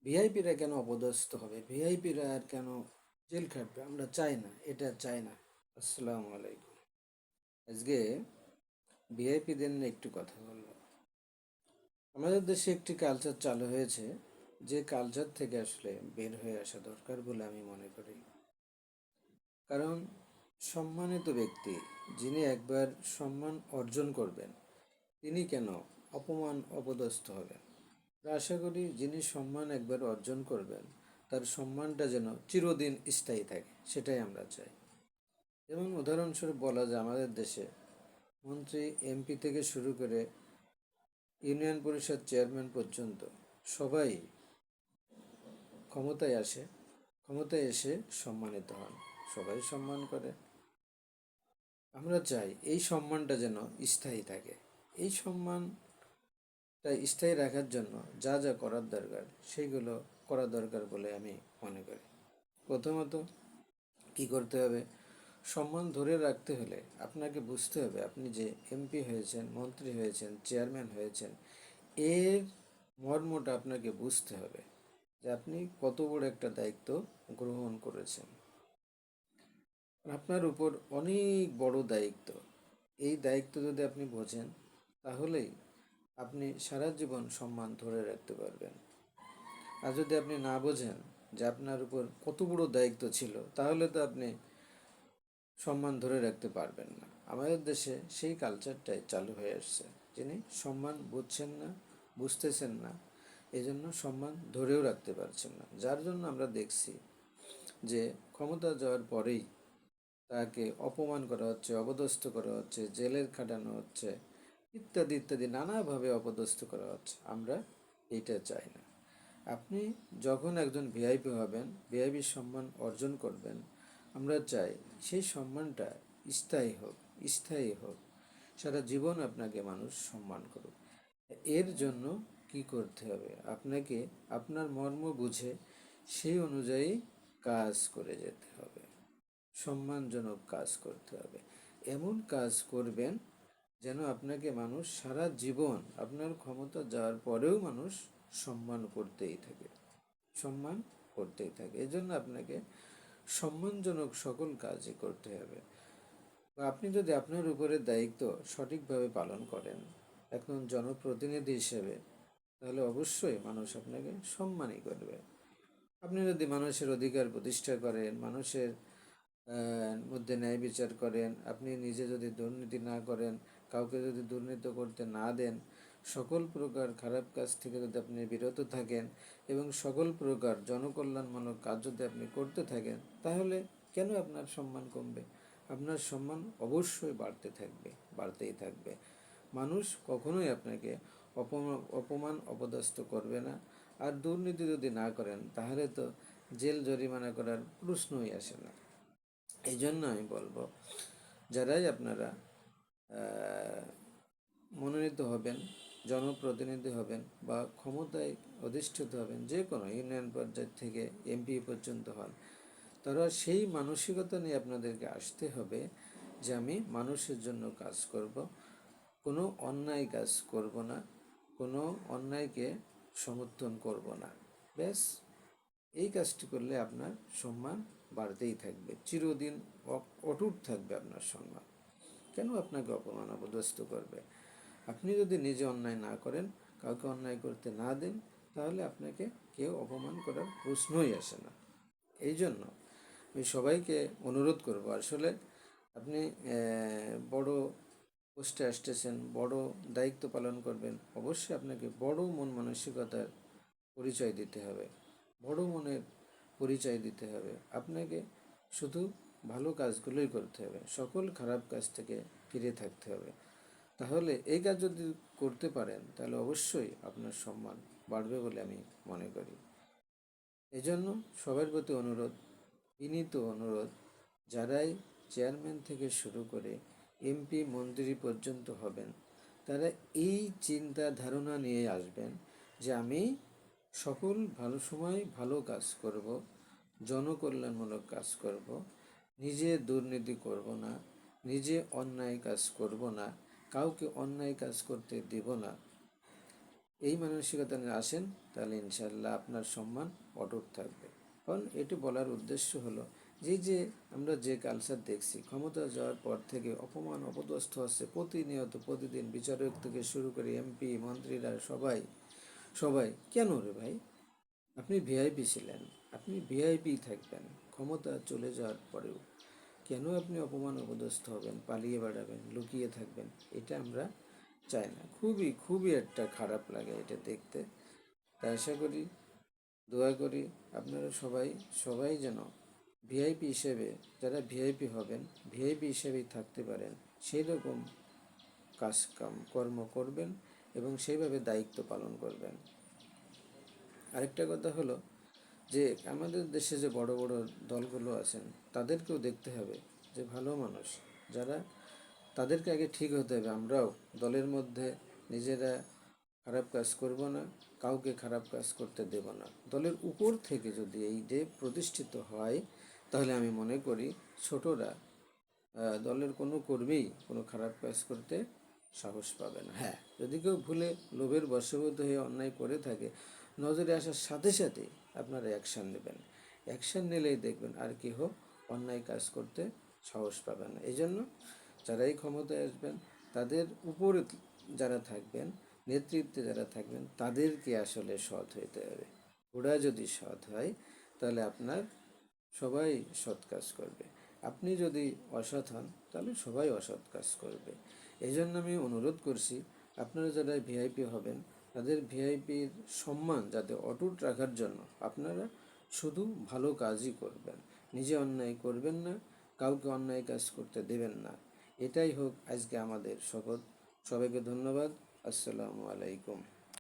ভিআইপিরা কেন অপদস্থ হবে? ভিআইপিরা আর কেন জেল খাটবে? আমরা চাই না, এটা চাই না। আসসালামু আলাইকুম। আজকে ভিআইপিদের নিয়ে একটু কথা বলবো। আমাদের দেশে একটি কালচার চালু হয়েছে, যে কালচার থেকে আসলে বের হয়ে আসা দরকার বলে আমি মনে করি। কারণ সম্মানিত ব্যক্তি, যিনি একবার সম্মান অর্জন করবেন, তিনি কেন অপদস্থ হবেন? আশা করি যিনি সম্মান একবার অর্জন করবেন, তার সম্মানটা যেন চিরদিন স্থায়ী থাকে, সেটাই আমরা চাই। যেমন উদাহরণস্বরূপ বলা যায়, আমাদের দেশে মন্ত্রী, এমপি থেকে শুরু করে ইউনিয়ন পরিষদ চেয়ারম্যান পর্যন্ত সবাই ক্ষমতায় আসে, ক্ষমতায় এসে সম্মানিত হন, সবাই সম্মান করে। আমরা চাই এই সম্মানটা যেন স্থায়ী থাকে। এই সম্মানটা স্থায়ী রাখার জন্য যা যা করার দরকার, সেইগুলো করা দরকার বলে আমি মনে করি। প্রথমত কি করতে হবে? সম্মান ধরে রাখতে হলে আপনাকে বুঝতে হবে, আপনি যে এমপি হয়েছেন, মন্ত্রী হয়েছেন, চেয়ারম্যান হয়েছেন, এর মর্মটা আপনাকে বুঝতে হবে, যে আপনি কত বড় একটা দায়িত্ব গ্রহণ করেছেন। আপনার উপর অনেক বড় দায়িত্ব। এই দায়িত্ব যদি আপনি বোঝেন, তাহলেই আপনি সারা জীবন সম্মান ধরে রাখতে পারবেন। আর যদি আপনি না বোঝেন যে আপনার উপর কত বড় দায়িত্ব ছিল, তাহলে তো আপনি সম্মান ধরে রাখতে পারবেন না। আমাদের দেশে সেই কালচারটাই চালু হয়ে আসছে, যিনি সম্মান বুঝছেন না, বুঝতেছেন না, এই জন্য সম্মান ধরেও রাখতে পারছেন না। যার জন্য আমরা দেখছি যে ক্ষমতা যাওয়ার পরেই তাকে অপমান করা হচ্ছে, অপদস্থ করা হচ্ছে, জেলের খাটানো হচ্ছে, ইত্যাদি ইত্যাদি নানাভাবে অপদস্থ করা হচ্ছে। আমরা এইটা চাই না। আপনি যখন একজন ভিআইপি হবেন, ভিআইপির সম্মান অর্জন করবেন, আমরা চাই সেই সম্মানটা স্থায়ী হোক, স্থায়ী হোক, সারা জীবন আপনাকে মানুষ সম্মান করুক। এর জন্য কি করতে হবে? আপনাকে আপনার মর্ম বুঝে সেই অনুযায়ী কাজ করে যেতে হবে, সম্মানজনক কাজ করতে হবে। এমন কাজ করবেন যেন আপনাকে মানুষ সারা জীবন, আপনার ক্ষমতা যাওয়ার পরেও মানুষ সম্মান করতেই থাকে, সম্মান করতেই থাকে। এজন্য আপনাকে সম্মানজনক সকল কাজই করতে হবে। আপনি যদি আপনার উপরে দায়িত্ব সঠিকভাবে পালন করেন একজন জনপ্রতিনিধি হিসেবে, তাহলে অবশ্যই মানুষ আপনাকে সম্মানই করবে। আপনি যদি মানুষের অধিকার প্রতিষ্ঠা করেন, মানুষের মধ্যে ন্যায় বিচার করেন, আপনি নিজে যদি দুর্নীতি না করেন, কাউকে যদি দুর্নীতি করতে না দেন, সকল প্রকার খারাপ কাজ থেকে যদি আপনি বিরত থাকেন এবং সকল প্রকার জনকল্যাণমূলক কাজ যদি আপনি করতে থাকেন, তাহলে কেন আপনার সম্মান কমবে? আপনার সম্মান অবশ্যই বাড়তে থাকবে, বাড়তেই থাকবে। মানুষ কখনোই আপনাকে অপমান অপদস্থ করবে না। আর দুর্নীতি যদি না করেন, তাহলে তো জেল জরিমানা করার প্রশ্নই আসে না। এই জন্য আমি বলবো, যারাই আপনারা মনোনীত হবেন, জনপ্রতিনিধি হবেন বা ক্ষমতায় অধিষ্ঠিত হবেন, যে কোনো ইউনিয়ন পর্যায় থেকে এমপি পর্যন্ত হন, তারা সেই মানসিকতা নিয়ে আপনাদেরকে আসতে হবে যে আমি মানুষের জন্য কাজ করব, কোনো অন্যায় কাজ করব না, কোনো অন্যায়কে সমর্থন করব না। ব্যাস, এই কাজটি করলে আপনার সম্মান বাড়তেই থাকবে, চিরদিন অটুট থাকবে আপনার সম্মান। কেন আপনাকে অপমান অপদস্থ করবে? আপনি যদি নিজে অন্যায় না করেন, কাউকে অন্যায় করতে না দেন, তাহলে আপনাকে কেউ অপমান করার প্রশ্নই আসে না। এই জন্য আমি সবাইকে অনুরোধ করব, আসলে আপনি বড় পোস্টে আসতেছেন, বড় দায়িত্ব পালন করবেন, অবশ্যই আপনাকে বড় মন মানসিকতার পরিচয় দিতে হবে, বড় মনের পরিচয় দিতে হবে। আপনাকে শুধু ভালো কাজগুলোই করতে হবে, সকল খারাপ কাজ থেকে ফিরে থাকতে হবে। তাহলে এই কাজ যদি করতে পারেন, তাহলে অবশ্যই আপনার সম্মান বাড়বে বলে আমি মনে করি। এজন্য সবার প্রতি অনুরোধ, বিনীত অনুরোধ, যারাই চেয়ারম্যান থেকে শুরু করে এমপি মন্ত্রী পর্যন্ত হবেন, তারা এই চিন্তা ধারণা নিয়ে আসবেন যে আমি সকল ভালো সময় ভালো কাজ করব, জনকল্যাণমূলক কাজ করব, নিজে দুর্নীতি করব না, নিজে অন্যায় কাজ করব না, কাউকে অন্যায় কাজ করতে দেব না। এই মানসিকতা নিয়ে আসেন, তাহলে ইনশাল্লাহ আপনার সম্মান অটুট থাকবে। কারণ এটি বলার উদ্দেশ্য হলো যে আমরা যে কালচার দেখছি, ক্ষমতা যাওয়ার পর থেকে অপমান অপদস্থ হচ্ছে প্রতিনিয়ত, প্রতিদিন বিচারক থেকে শুরু করে এমপি মন্ত্রীরা সবাই সবাই কেন রে ভাই? আপনি ভিআইপি ছিলেন, আপনি ভিআইপি থাকবেন ক্ষমতা চলে যাওয়ার পরেও। কেন আপনি অপমান অপদস্থ হবেন, পালিয়ে বেড়াবেন, লুকিয়ে থাকবেন? এটা আমরা চাই না। খুবই খুবই একটা খারাপ লাগে এটা দেখতে। তাই আশা করি, দোয়া করি আপনারা সবাই সবাই যেন ভিআইপি হিসেবে, যারা ভিআইপি হবেন ভিআইপি হিসেবেই থাকতে পারেন, সেই রকম কাজ কর্ম করবেন এবং সেইভাবে দায়িত্ব পালন করবেন। আরেকটা কথা হলো যে আমাদের দেশে যে বড় বড় দলগুলো আছেন, তাদেরকেও দেখতে হবে যে ভালো মানুষ যারা, তাদেরকে আগে ঠিক হতে হবে। আমরাও দলের মধ্যে নিজেরা খারাপ কাজ করব না, কাউকে খারাপ কাজ করতে দেব না। দলের উপর থেকে যদি এই যে প্রতিষ্ঠিত হয়, তাহলে আমি মনে করি ছোটরা, দলের কোনো কর্মী কোনো খারাপ কাজ করতে সাহস পাবে না। হ্যাঁ, যদি কেউ ভুলে লোভের বশবর্তী হয়ে অন্যায় করে থাকে, নজরে আসার সাথে সাথেই আপনারা অ্যাকশান নেবেন। অ্যাকশান নিলেই দেখবেন আর কি হোক অন্যায় কাজ করতে সাহস পাবেন না। এই জন্য যারাই ক্ষমতায় আসবেন, তাদের উপরে যারা থাকবেন, নেতৃত্বে যারা থাকবেন, তাদেরকে আসলে সৎ হইতে হবে। ওরা যদি সৎ হয়, তাহলে আপনার সবাই সৎ কাজ করবে। আপনি যদি অসৎ হন, তাহলে সবাই অসৎ কাজ করবে। এই জন্য আমি অনুরোধ করছি, আপনারা যারা ভিআইপি হবেন, তাদের ভিআইপির সম্মান যাতে অটুট রাখার জন্য আপনারা শুধু ভালো কাজই করবেন, নিজে অন্যায় করবেন না, কাউকে অন্যায় কাজ করতে দেবেন না। এটাই হোক আজকে আমাদের শপথ। সবাইকে ধন্যবাদ। আসসালামু আলাইকুম।